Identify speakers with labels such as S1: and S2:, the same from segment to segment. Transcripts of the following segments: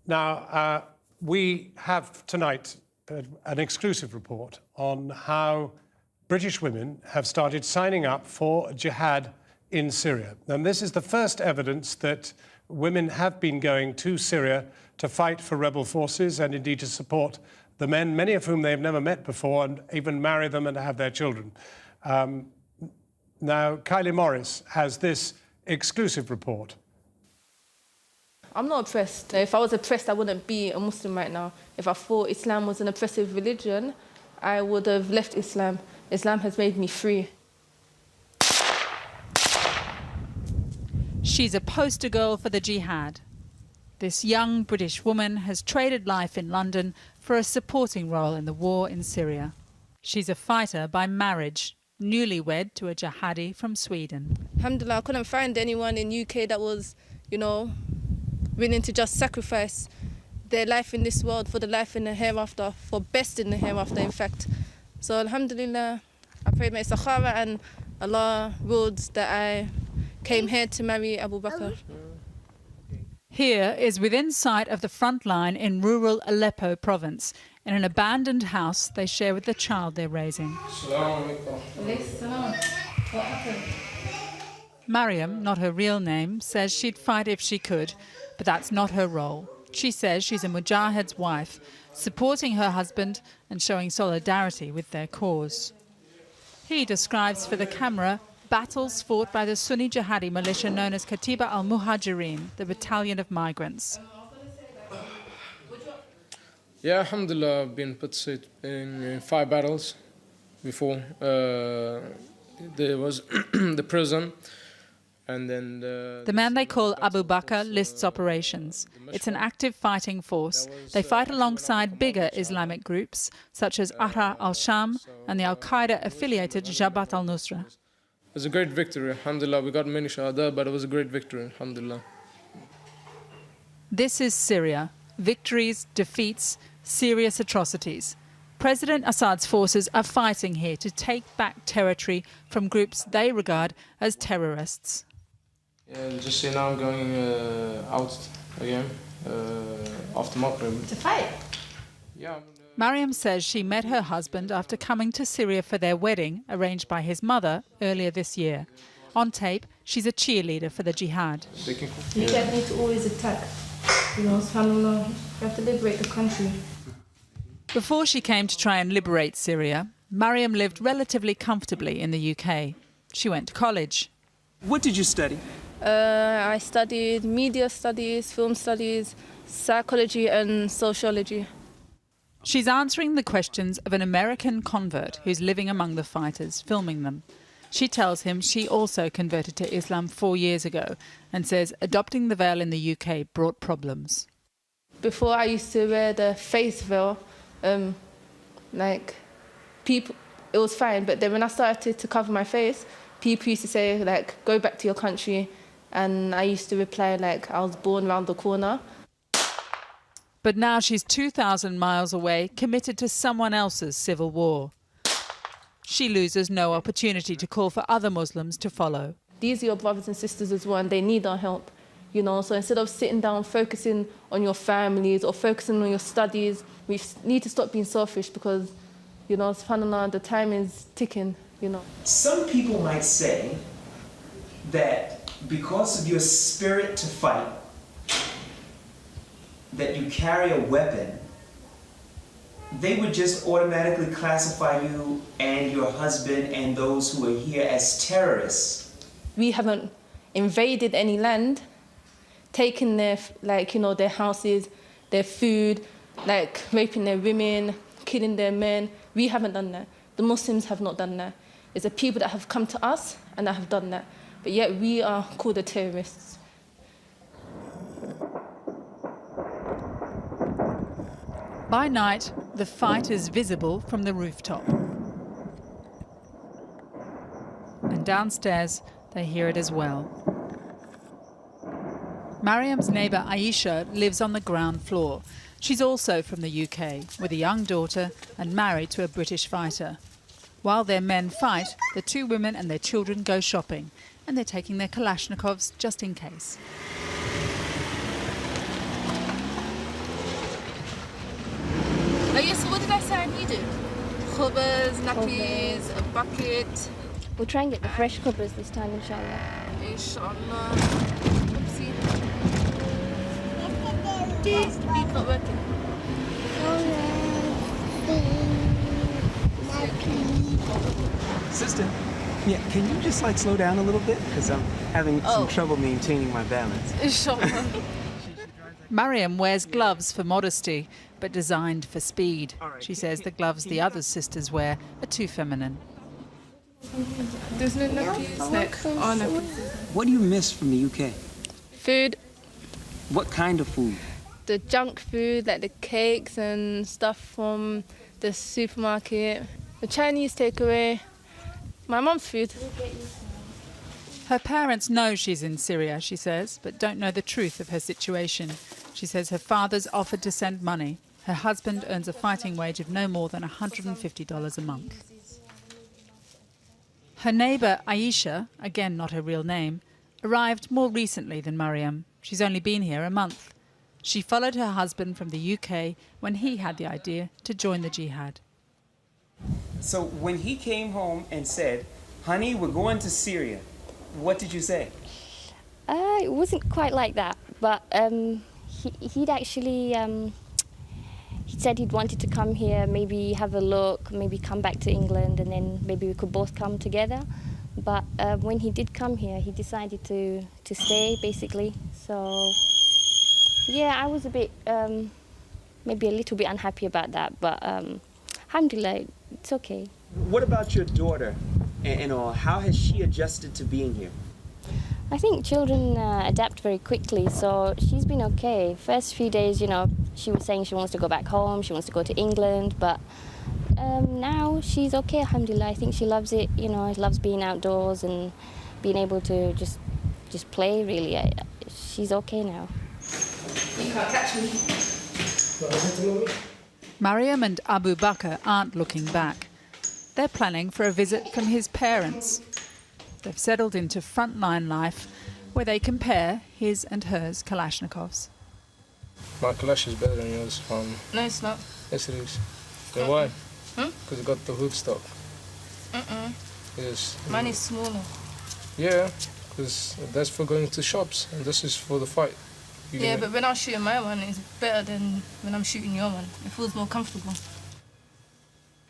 S1: Now, we have tonight an exclusive report on how British women have started signing up for jihad in Syria. And this is the first evidence that women have been going to Syria to fight for rebel forces and indeed to support the men, many of whom they have never met before, and even marry them and have their children. Now, Kylie Morris has this exclusive report.
S2: I'm not oppressed. If I was oppressed, I wouldn't be a Muslim right now. If I thought Islam was an oppressive religion, I would have left Islam. Islam has made me free.
S3: She's a poster girl for the jihad. This young British woman has traded life in London for a supporting role in the war in Syria. She's a fighter by marriage, newlywed to a jihadi from Sweden.
S2: Alhamdulillah, I couldn't find anyone in UK that was, willing to just sacrifice their life in this world for the life in the hereafter, for best in the hereafter, in fact. So alhamdulillah, I prayed my istikhara and Allah willed that I came here to marry Abu Bakr.
S3: Here is within sight of the front line in rural Aleppo province, in an abandoned house they share with the child they're raising.
S2: What happened?
S3: Mariam, not her real name, says she'd fight if she could, but that's not her role. She says she's a mujahid's wife, supporting her husband and showing solidarity with their cause. He describes for the camera battles fought by the Sunni jihadi militia known as Katiba al-Muhajirin, the battalion of migrants.
S4: Yeah, alhamdulillah, I've been participating in 5 battles before. There was the prison, and then
S3: the man they call Abu Bakr lists operations. It's an active fighting force. They fight alongside bigger Islamic groups, such as Ahrar al-Sham and the al-Qaeda-affiliated Jabhat al-Nusra.
S4: It was a great victory, alhamdulillah. We got many shahada, but it was a great victory, alhamdulillah.
S3: This is Syria. Victories, defeats, serious atrocities. President Assad's forces are fighting here to take back territory from groups they regard as terrorists.
S4: Yeah, just see now I'm going out again after Maghrib.
S2: To fight?
S4: Yeah.
S3: Mariam says she met her husband after coming to Syria for their wedding, arranged by his mother earlier this year. On tape, she's a cheerleader for the jihad.
S2: You don't need to always attack. SubhanAllah, you have to liberate the country.
S3: Before she came to try and liberate Syria, Mariam lived relatively comfortably in the UK. She went to college.
S5: What did you study?
S2: I studied media studies, film studies, psychology and sociology.
S3: She's answering the questions of an American convert who's living among the fighters, filming them. She tells him she also converted to Islam 4 years ago and says adopting the veil in the UK brought problems.
S2: Before I used to wear the face veil, people, it was fine, but then when I started to cover my face, people used to say, go back to your country, and I used to reply, I was born round the corner.
S3: But now she's 2,000 miles away, committed to someone else's civil war. She loses no opportunity to call for other Muslims to follow.
S2: These are your brothers and sisters as well, and they need our help. So instead of sitting down, focusing on your families or focusing on your studies, we need to stop being selfish because, subhanAllah, the time is ticking,
S5: Some people might say that because of your spirit to fight, that you carry a weapon, they would just automatically classify you and your husband and those who are here as terrorists.
S2: We haven't invaded any land, taken their, their houses, their food, raping their women, killing their men. We haven't done that. The Muslims have not done that. It's the people that have come to us and that have done that. But yet we are called the terrorists.
S3: By night, the fight is visible from the rooftop. And downstairs, they hear it as well. Mariam's neighbour Aisha lives on the ground floor. She's also from the UK, with a young daughter and married to a British fighter. While their men fight, the 2 women and their children go shopping, and they're taking their Kalashnikovs just in case.
S2: side we do? Covers, nappies, a bucket.
S6: We'll try and get the fresh covers this time, inshallah.
S2: Inshallah. Oopsie. Beep's not working.
S7: Sister, yeah, can you just like slow down a little bit? Because I'm having some trouble maintaining my balance.
S2: Inshallah.
S3: Mariam wears gloves for modesty, but designed for speed. She says the gloves the other sisters wear are too feminine.
S2: There's no nappies, like, oh, nappies.
S7: What do you miss from the UK?
S2: Food,
S7: What kind of food?
S2: the junk food, like the cakes and stuff from the supermarket, the Chinese takeaway, my mum's food.
S3: Her parents know she's in Syria, she says, but don't know the truth of her situation. She says her father's offered to send money. Her husband earns a fighting wage of no more than $150 a month. Her neighbour Aisha, again not her real name, arrived more recently than Mariam. She's only been here a month. She followed her husband from the UK when he had the idea to join the jihad.
S7: So when he came home and said, honey, we're going to Syria, what did you say?
S6: It wasn't quite like that, but he'd actually he said he'd wanted to come here, maybe have a look, maybe come back to England, and then maybe we could both come together. But when he did come here, he decided to stay, basically. So yeah, I was a bit, maybe a little bit unhappy about that, but alhamdulillah, it's okay.
S7: What about your daughter and all? How has she adjusted to being here?
S6: I think children adapt very quickly, so she's been okay. First few days, you know, she was saying she wants to go back home, she wants to go to England, but now she's okay, alhamdulillah. I think she loves it, you know, loves being outdoors and being able to just play, really. She's okay now.
S2: You can't catch me.
S3: Mariam and Abu Bakr aren't looking back. They're planning for a visit from his parents. They've settled into frontline life where they compare his and hers Kalashnikovs.
S4: My Kalash is better than yours.
S2: No, it's not.
S4: Yes, it is. Then why? Because it got the hood stock. Yes.
S2: Mine is smaller.
S4: Yeah, because that's for going to shops, and this is for the fight.
S2: Yeah, but when I'm shooting my one, it's better than when I'm shooting your one. It feels more comfortable.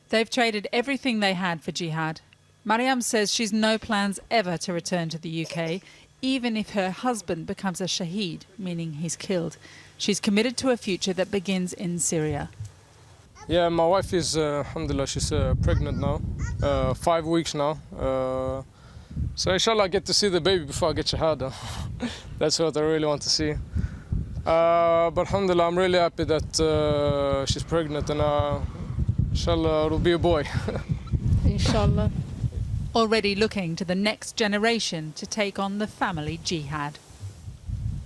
S3: They've traded everything they had for jihad. Mariam says she's no plans ever to return to the UK, even if her husband becomes a shaheed, meaning he's killed. She's committed to a future that begins in Syria.
S4: Yeah, my wife is, alhamdulillah, she's pregnant now, 5 weeks now. So inshallah I get to see the baby before I get shahada. That's what I really want to see. But alhamdulillah, I'm really happy that she's pregnant, and inshallah it'll be a boy.
S2: Inshallah.
S3: Already looking to the next generation to take on the family jihad.